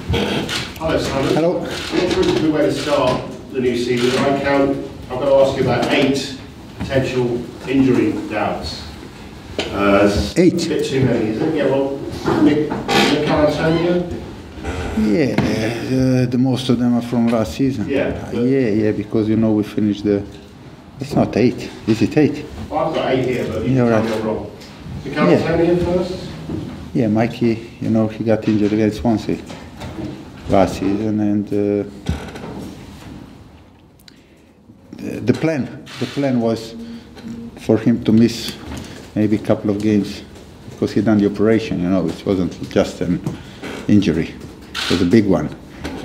Hello, Simon. Hello. I'm not sure it's a good way to start the new season. I'm going to ask you about 8 potential injury doubts. 8? A bit too many, isn't it? Yeah, well, Nick Antonio? Yeah, the most of them are from last season. Yeah. Yeah, because, you know, we finished the... It's not 8. Is it 8? Well, I've got 8 here, but you You're can right. tell me I'm wrong. Nick Antonio first? Yeah, Mikey, you know, he got injured against Swansea last season, and the plan was for him to miss maybe a couple of games because he done the operation, you know, it wasn't just an injury, it was a big one,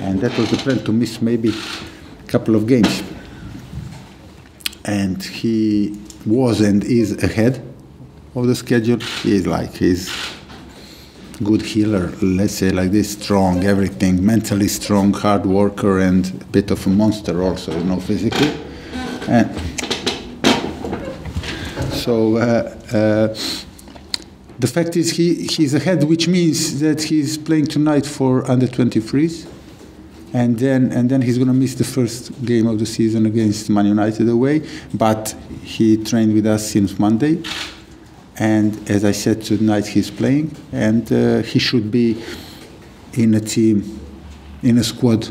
and that was the plan, to miss maybe a couple of games. And he was and is ahead of the schedule. He's good healer, let's say like this, strong, everything, mentally strong, hard worker, and a bit of a monster also, you know, physically. And so the fact is he's ahead, which means that he's playing tonight for under-23s, and then he's going to miss the first game of the season against Man United away, but he trained with us since Monday. And as I said, tonight he's playing, and he should be in a team, in a squad,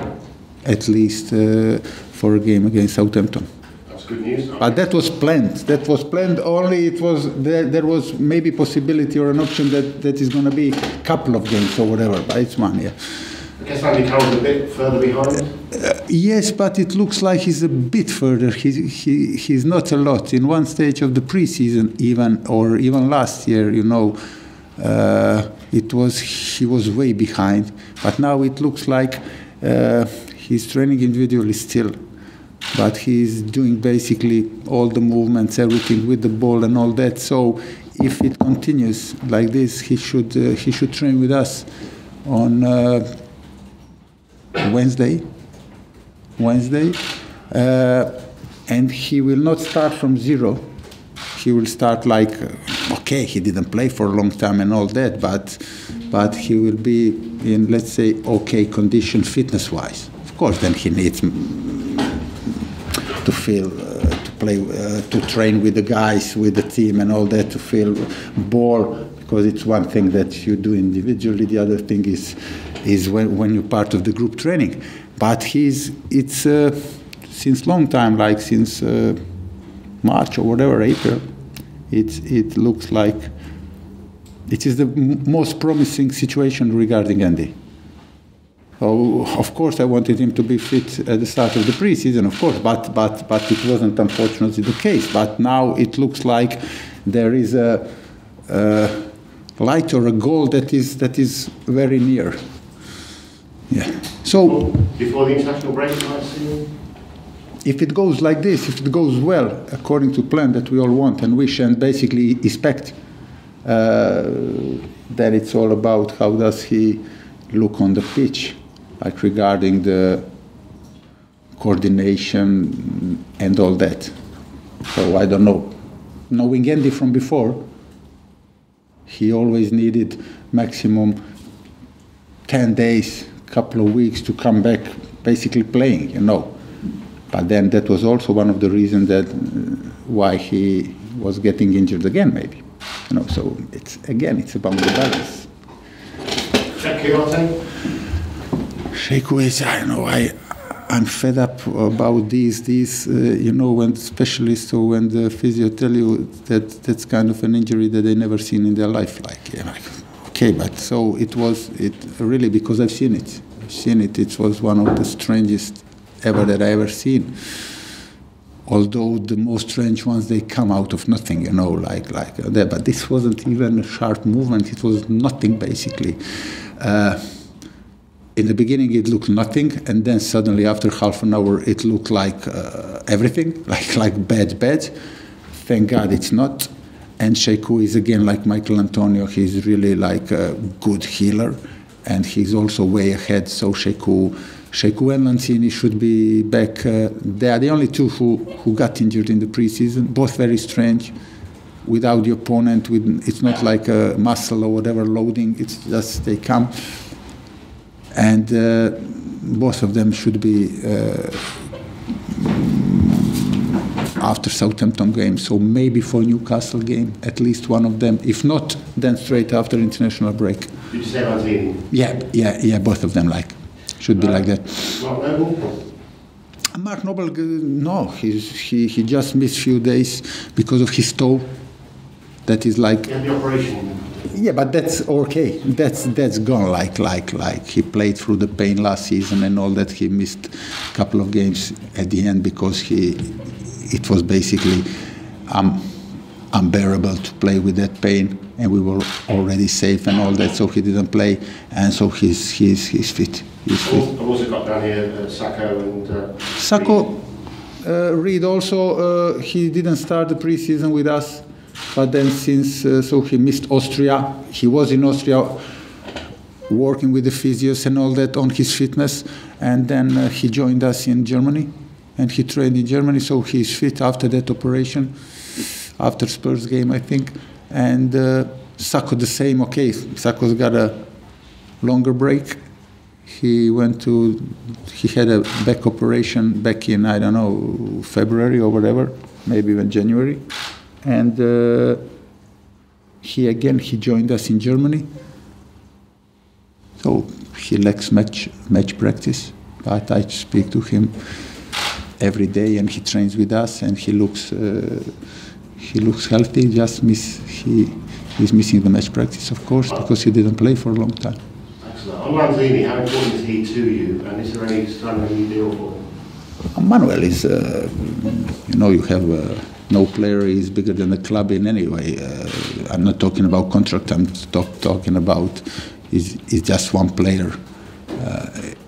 at least for a game against Southampton. That's good news. But that was planned. That was planned. Only it was there was maybe possibility or an option that is going to be a couple of games or whatever. But it's one, yeah. I guess Andy Carroll's a bit further behind. Yes, but it looks like he's a bit further. He's not a lot. In one stage of the preseason, even last year, you know, he was way behind. But now it looks like he's training individually still, but he's doing basically all the movements, everything with the ball and all that. So if it continues like this, he should train with us on Wednesday, and he will not start from zero. He will start like, okay, he didn't play for a long time and all that, but he will be in, let's say, okay condition fitness-wise. Of course, then he needs to feel, to play, to train with the guys, with the team and all that, to feel ball, because it's one thing that you do individually, the other thing is when you're part of the group training. But it's since long time, like since March or whatever, April, it looks like it is the most promising situation regarding Andy. So of course I wanted him to be fit at the start of the preseason, of course, but it wasn't unfortunately the case. But now it looks like there is a light or a goal that is very near. Yeah. So before the international break, you might see. If it goes like this, if it goes well according to plan that we all want and wish and basically expect, then it's all about how does he look on the pitch, like regarding the coordination and all that. So I don't know. Knowing Andy from before, he always needed maximum 10 days, couple of weeks to come back basically playing, you know. But then that was also one of the reasons that why he was getting injured again, maybe. You know, so it's about the balance. Sheku is, I know, I'm fed up about these you know, when specialists or when the physio tell you that that's kind of an injury that they never seen in their life, like okay, but so it really, because I've seen it. It was one of the strangest ever that I ever seen. Although the most strange ones, they come out of nothing, you know, like that. But this wasn't even a sharp movement. It was nothing, basically. In the beginning, it looked nothing, and then suddenly, after half an hour, it looked like everything, like bad. Thank God it's not. And Sheku is again like Michael Antonio. He's really like a good healer, and he's also way ahead. So Sheku and Lanzini should be back. They are the only two who got injured in the preseason. Both very strange, without the opponent. It's not like a muscle or whatever loading. It's just they come. and both of them should be after Southampton game, so maybe for Newcastle game, at least one of them. If not, then straight after international break. Did you say Lanzini? Yeah, both of them should be like that. Mark Noble? Mark Noble, no, he just missed few days because of his toe. That is like. He had the operation. Yeah, but that's okay. That's gone. Like he played through the pain last season and all that. He missed a couple of games at the end because it was basically unbearable to play with that pain, and we were already safe and all that. So he didn't play, and so he's fit. I've also got down here Sacco and. Sacco, Reed also he didn't start the pre-season with us. But then so he missed Austria. He was in Austria working with the physios and all that on his fitness. And then he joined us in Germany. And he trained in Germany, so he's fit after that operation, after Spurs game, I think. And Sacco the same, okay. Sacco's got a longer break. He had a back operation back in, I don't know, February or whatever, maybe even January. And he joined us in Germany. So he lacks match practice, but I speak to him every day, and he trains with us, and he looks healthy. He's missing the match practice, of course, because he didn't play for a long time. Excellent. On Lanzini, how important is he to you, and is there any standing deal for him? Manuel is, you have. No player is bigger than the club in any way. I'm not talking about contract. I'm talking about he's just one player.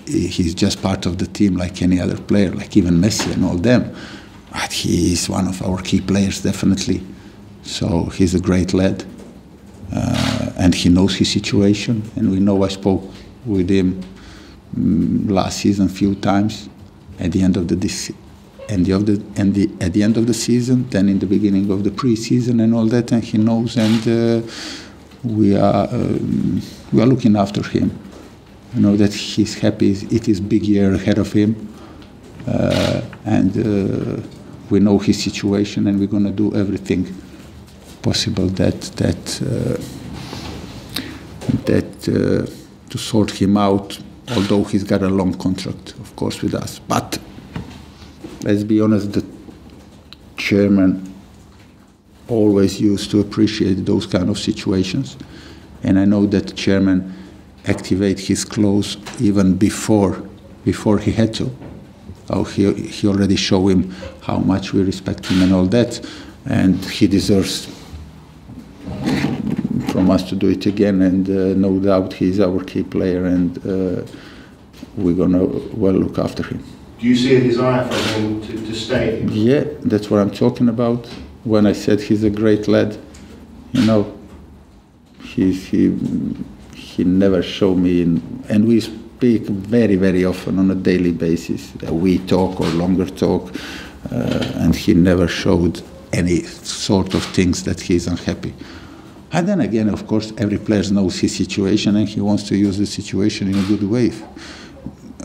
He's just part of the team like any other player, like even Messi and all them. But he is one of our key players, definitely. So he's a great lad, and he knows his situation. And we know I spoke with him last season a few times at the end of the at the end of the season, then in the beginning of the pre-season and all that, and he knows, and we are looking after him. You know that he's happy. It is big year ahead of him, and we know his situation, and we're going to do everything possible to sort him out. Although he's got a long contract, of course, with us, but. Let's be honest, the chairman always used to appreciate those kind of situations. And I know that the chairman activated his clause even before he had to. Oh, he already showed him how much we respect him and all that. And he deserves from us to do it again. And no doubt he's our key player, and we're going to well look after him. Do you see a desire for him to stay? Yeah, that's what I'm talking about. When I said he's a great lad, he never showed me, and we speak very, very often on a daily basis. We talk or longer talk, and he never showed any sort of things that he's unhappy. And then again, of course, every player knows his situation, and he wants to use the situation in a good way.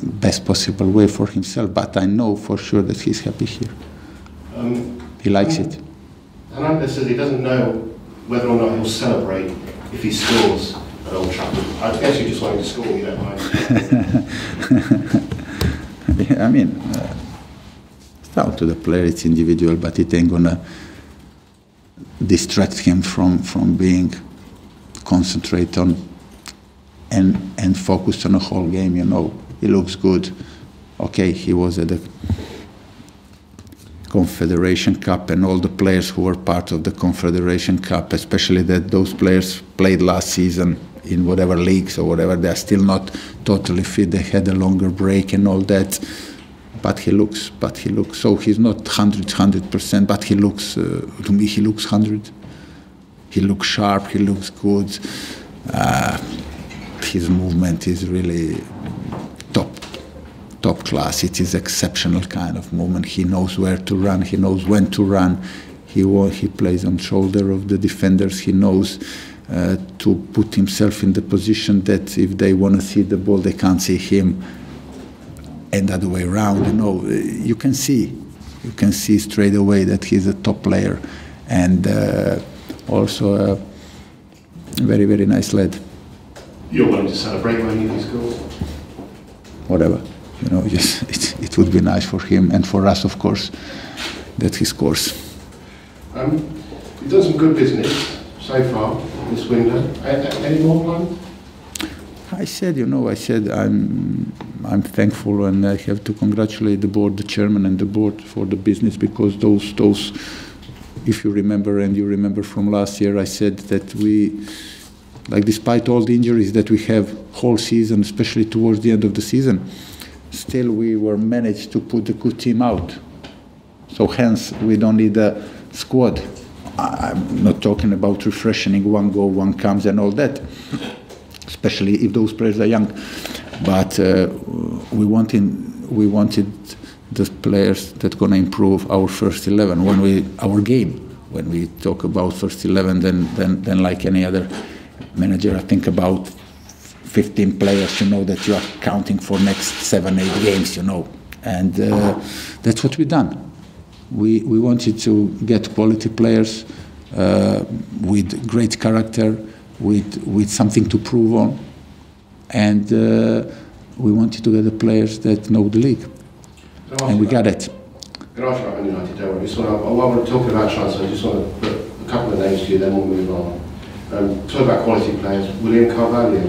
Best possible way for himself, but I know for sure that he's happy here. He likes it. Hernandez says he doesn't know whether or not he'll celebrate if he scores at Old Trafford. I guess you just wanted to score, you don't mind. I mean, it's down to the player, it's individual, but it ain't gonna distract him from being concentrate on and focused on the whole game, He looks good. Okay, he was at the Confederation Cup, and all the players who were part of the Confederation Cup, especially those players played last season in whatever leagues or whatever, they're still not totally fit. They had a longer break and all that. But he looks. So he's not 100%, but he looks, to me, he looks 100. He looks sharp, he looks good. His movement is really top class. It is exceptional kind of movement. He knows where to run. He knows when to run. He plays on shoulder of the defenders. He knows to put himself in the position that if they want to see the ball, they can't see him, and the other way around. You know, you can see straight away that he's a top player, and also a very, very nice lad. You're willing to celebrate when he scores? Whatever, you know, just it would be nice for him and for us, of course, that he scores. You've done some good business so far this window. Any more planned? I said I'm thankful, and I have to congratulate the board, the chairman and the board for the business, because those, if you remember, and you remember from last year, I said that we, like, despite all the injuries that we have whole season, especially towards the end of the season, still we were managed to put a good team out. So hence we don't need a squad. I'm not talking about refreshing, one go, one comes and all that, especially if those players are young. But we wanted the players that going to improve our first 11 our game. When we talk about first 11, then like any other manager, I think about 15 players, you know, that you are counting for next 7-8 games, you know, and that's what we done. We wanted to get quality players with great character, with something to prove on, and we wanted to get the players that know the league, and we got it. Can I ask you about Man United? Don't worry. While we're talking about transfer, I just want to put a couple of names to you, then we'll move on. Talk about quality players. William Carvalho,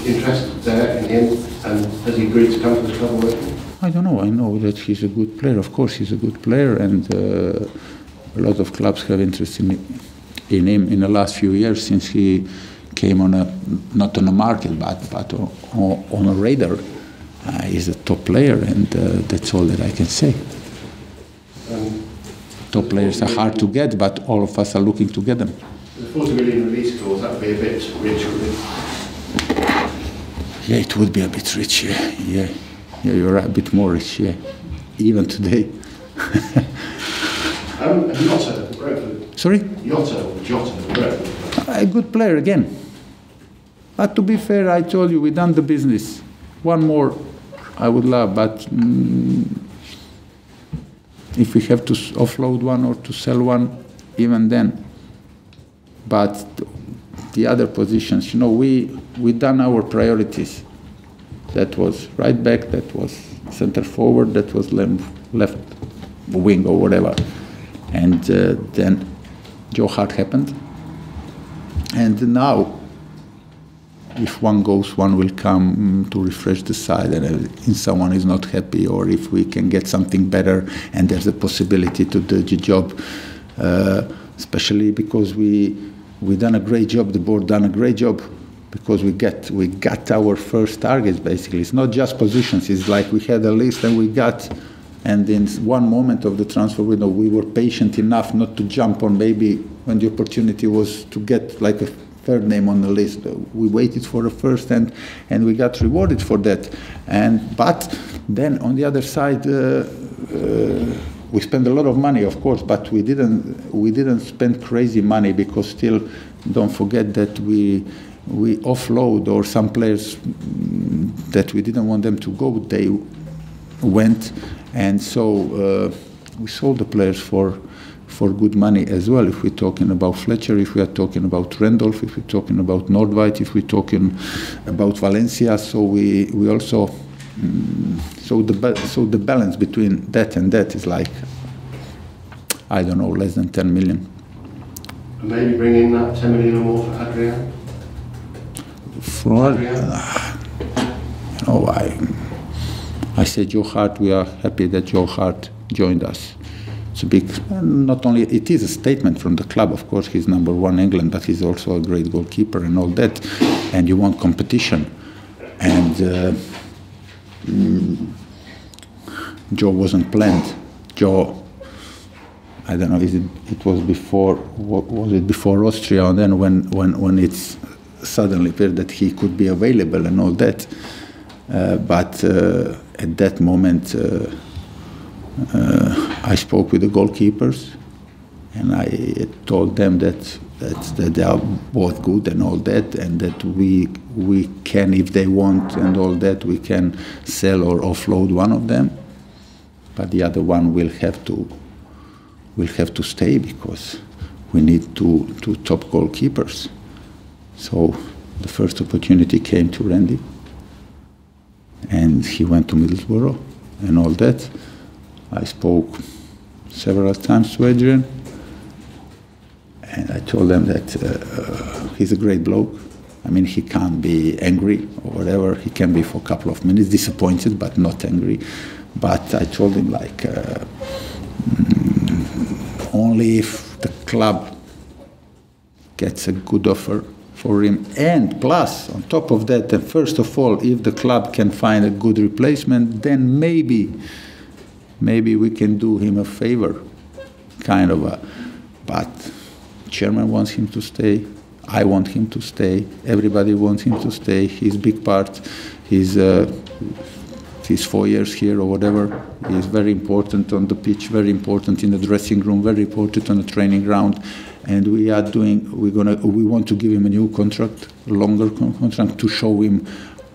interest there in him, and has he agreed to come to the club already? I don't know. I know that he's a good player. Of course, he's a good player, and a lot of clubs have interest in him in the last few years since he came on not on a market, but on a radar. He's a top player, and that's all that I can say. Top players are hard to get, but all of us are looking to get them. The 40 million release clause, that would be a bit rich, would it? Yeah, it would be a bit rich, yeah. Yeah, you're a bit more rich, yeah. Even today. Jota, Brentford. Sorry? Jota, Brentford. A good player again. But to be fair, I told you, we done the business. One more I would love, but if we have to offload one or to sell one, even then. But the other positions, you know, we done our priorities. That was right back, that was center forward, that was left wing or whatever. And then Joe Hart happened. And now, if one goes, one will come to refresh the side, and if someone is not happy, or if we can get something better and there's a possibility to do the job, especially because we done a great job, the board done a great job, because we got our first targets, basically. It's not just positions, it's like we had a list and we got, and in one moment of the transfer window, we were patient enough not to jump on maybe when the opportunity was to get like a third name on the list. We waited for the first, and we got rewarded for that. But then on the other side, we spent a lot of money, of course, but we didn't spend crazy money, because still, don't forget that we offload, or some players that we didn't want them to go, they went, and so we sold the players for good money as well. If we're talking about Fletcher, if we are talking about Randolph, if we're talking about Nordveit, if we're talking about Valencia, so we also so the balance between that and that is like, I don't know, less than 10 million. And maybe bring in that 10 million or more for Adrian. I said Joe Hart. We are happy that Joe Hart joined us. It's a big, not only, it is a statement from the club, of course, he's number one in England, but he's also a great goalkeeper and all that, and you want competition. And Joe wasn't planned. Joe, I don't know, it was before, was it before Austria, and then when it's suddenly appeared that he could be available and all that, but at that moment I spoke with the goalkeepers, And I told them that they are both good and all that, and that we can, if they want and all that, we can sell or offload one of them, but the other one will have to stay because we need two top goalkeepers. So the first opportunity came to Randy, and he went to Middlesbrough and all that. I spoke several times to Adrian, and I told them that he's a great bloke. I mean, he can't be angry or whatever. He can be for a couple of minutes disappointed, but not angry. But I told him, like, only if the club gets a good offer for him, and plus, on top of that, and first of all, if the club can find a good replacement, then maybe we can do him a favor, kind of a. But chairman wants him to stay. I want him to stay. Everybody wants him to stay. He's big part. He's 4 years here or whatever. He's very important on the pitch, very important in the dressing room, very important on the training ground. And we want to give him a new contract, a longer contract, to show him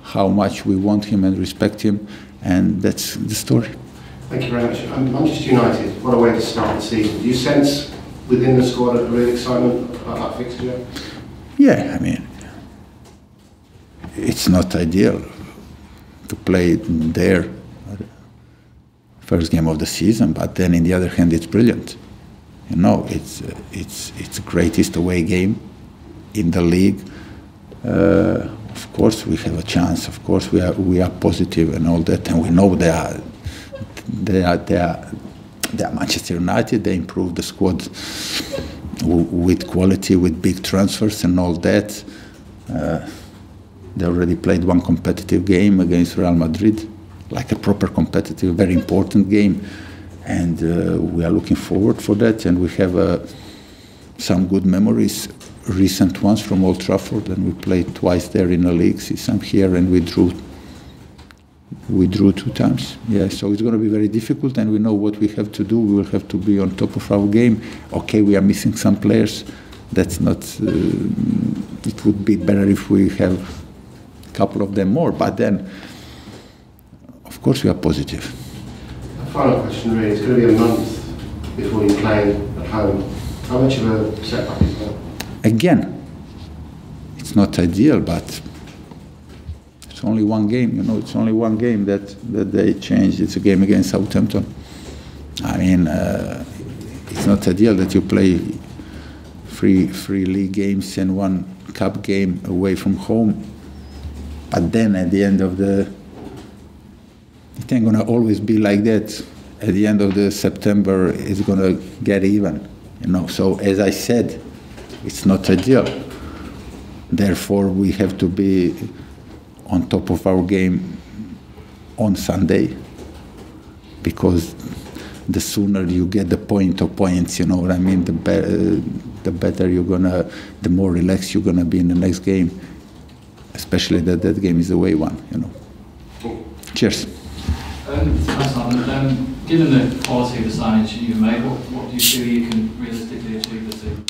how much we want him and respect him. And that's the story. Thank you very much. Manchester United, what a way to start the season. Do you sense within the squad a real excitement about that fixture? Yeah, I mean, it's not ideal to play there, first game of the season, but then on the other hand, it's brilliant. You know, it's the greatest away game in the league. Of course, we have a chance. Of course, we are positive and all that, and we know they are Manchester United. They improved the squad with quality, with big transfers and all that. They already played one competitive game against Real Madrid, like a proper competitive, very important game. And we are looking forward for that. And we have some good memories, recent ones from Old Trafford. And we played twice there in the league, see some here, and we drew 2 times. Yeah, so it's going to be very difficult, and we know what we have to do. We will have to be on top of our game. Okay, we are missing some players. That's not. It would be better if we have a couple of them more. But then, of course, we are positive. A final question, really. It's going to be a month before you play at home. How much of a setback is that? Again, it's not ideal, but. It's only one game, you know. It's only one game that they changed. It's a game against Southampton. I mean, it's not ideal that you play three league games and one cup game away from home. But then at the end of the, it ain't gonna always be like that. At the end of the September, it's gonna get even, you know. So as I said, it's not ideal. Therefore, we have to be on top of our game on Sunday, because the sooner you get the point or points, you know what I mean, the better you're gonna, the more relaxed you're gonna be in the next game, especially that game is the away one, you know. Cheers. Given the quality of the signage you've made, what do you feel you can realistically achieve this season?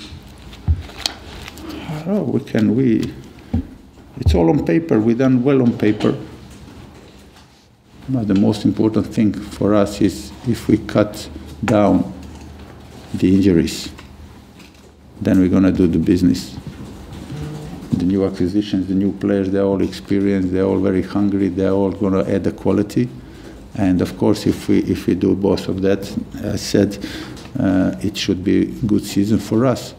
Oh, it's all on paper. We've done well on paper. But the most important thing for us is if we cut down the injuries, then we're going to do the business. The new acquisitions, the new players, they're all experienced, they're all very hungry, they're all going to add the quality. And of course, if we do both of that, as I said, it should be a good season for us.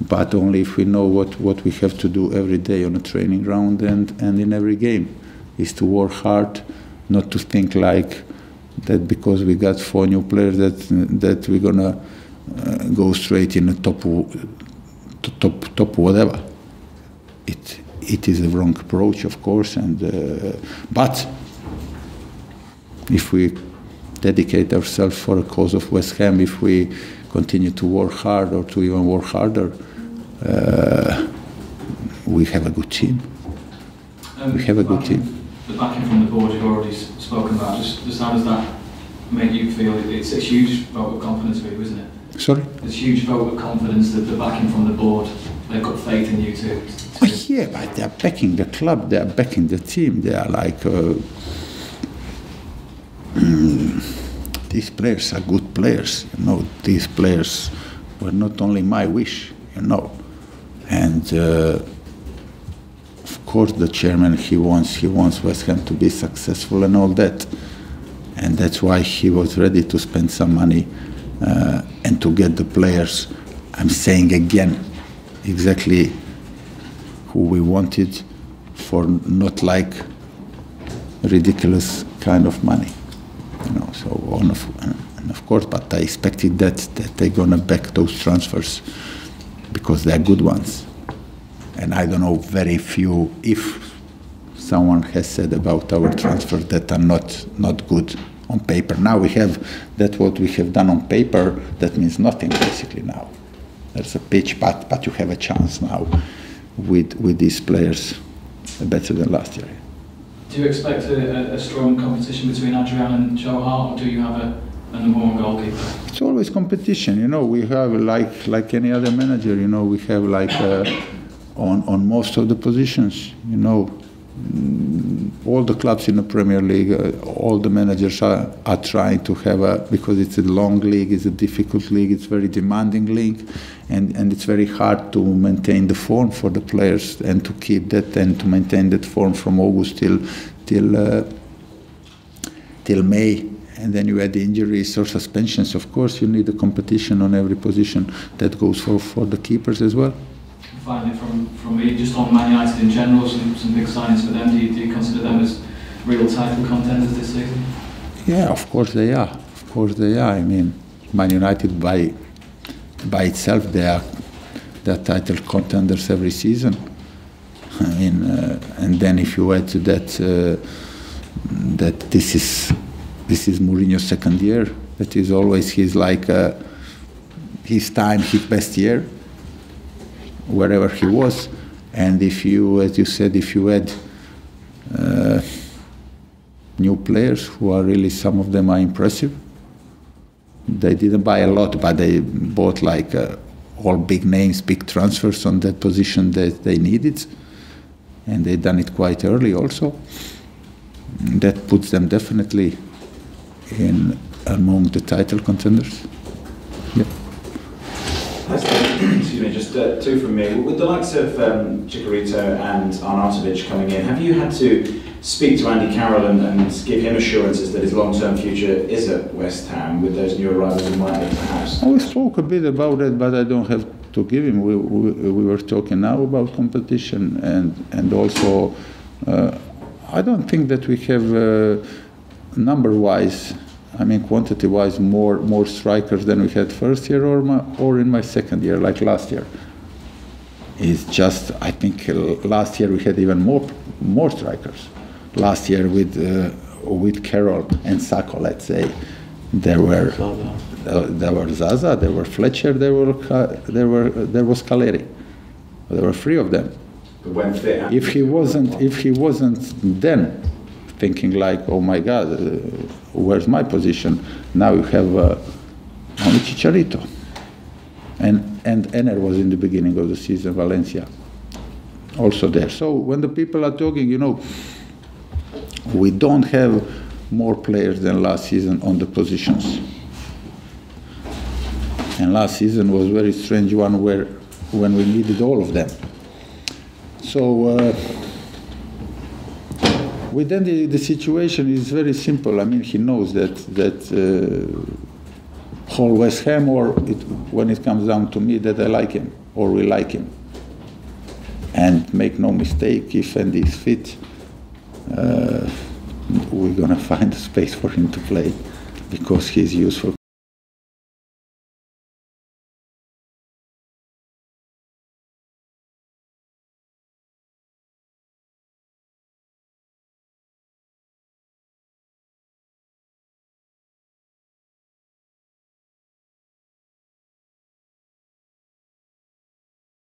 But only if we know what we have to do every day on a training ground and in every game, is to work hard, not to think like that because we got 4 new players that we're gonna go straight in the top whatever. It is a wrong approach, of course, but if we dedicate ourselves for a cause of West Ham, if we continue to work hard or to even work harder, we have a good team. We have a good team. The backing from the board you've already spoken about, just how does that make you feel? It's a huge vote of confidence for you, isn't it? Sorry? There's huge vote of confidence that the backing from the board, they've got faith in you to Oh, yeah, but they are backing the club, they are backing the team, they are like, these players are good players, you know, these players were not only my wish, you know, and of course the chairman, he wants West Ham to be successful and all that, and that's why he was ready to spend some money and to get the players, I'm saying again, exactly who we wanted for not like ridiculous kind of money, you know. So and of course, but I expected that they're gonna back those transfers because they're good ones. And I don't know very few, if someone has said about our transfers that are not good on paper. Now we have that what we have done on paper, that means nothing basically now. There's a pitch, but you have a chance now with these players better than last year. Do you expect a strong competition between Adrian and Joe Hart, or do you have a number one goalkeeper? It's always competition, you know. We have like any other manager, you know. We have like on most of the positions, you know. All the clubs in the Premier League, all the managers are trying to have because it's a long league, it's a difficult league, it's a very demanding league, and it's very hard to maintain the form for the players and to keep that and to maintain that form from August till May. And then you add the injuries or suspensions. Of course, you need a competition on every position. That goes for the keepers as well. Finally, from me, just on Man United in general, some big signings for them. Do you consider them as real title contenders this season? Yeah, of course they are. Of course they are. I mean, Man United by itself, they are title contenders every season. I mean, and then if you add to that that this is Mourinho's second year, that is always his best year, wherever he was. And if you, as you said, if you add new players who are really, some of them are impressive. They didn't buy a lot, but they bought like all big names, big transfers on that position that they needed, and they done it quite early also. That puts them definitely in among the title contenders. Yeah. Excuse me, just two from me. With the likes of Chicharito and Arnautovic coming in, have you had to speak to Andy Carroll and give him assurances that his long-term future is at West Ham with those new arrivals in mind, perhaps? We spoke a bit about it, but I don't have to give him. We were talking now about competition, and also I don't think that we have number-wise, I mean quantity-wise, more strikers than we had first year or in my second year, like last year. It's just, I think last year we had even more strikers. Last year with Carroll and Sacco, let's say, there were Zaza, there were Fletcher, there was Caleri. There were three of them. If he wasn't then thinking like, oh my God, where's my position? Now you have only Chicharito, and Enner was in the beginning of the season, Valencia, also there. So when the people are talking, you know, we don't have more players than last season on the positions. And last season was a very strange one when we needed all of them. So with then the situation is very simple. I mean, he knows that whole West Ham, or when it comes down to me, that I like him or we like him. And make no mistake, if Andy is fit, we're gonna find a space for him to play because he's useful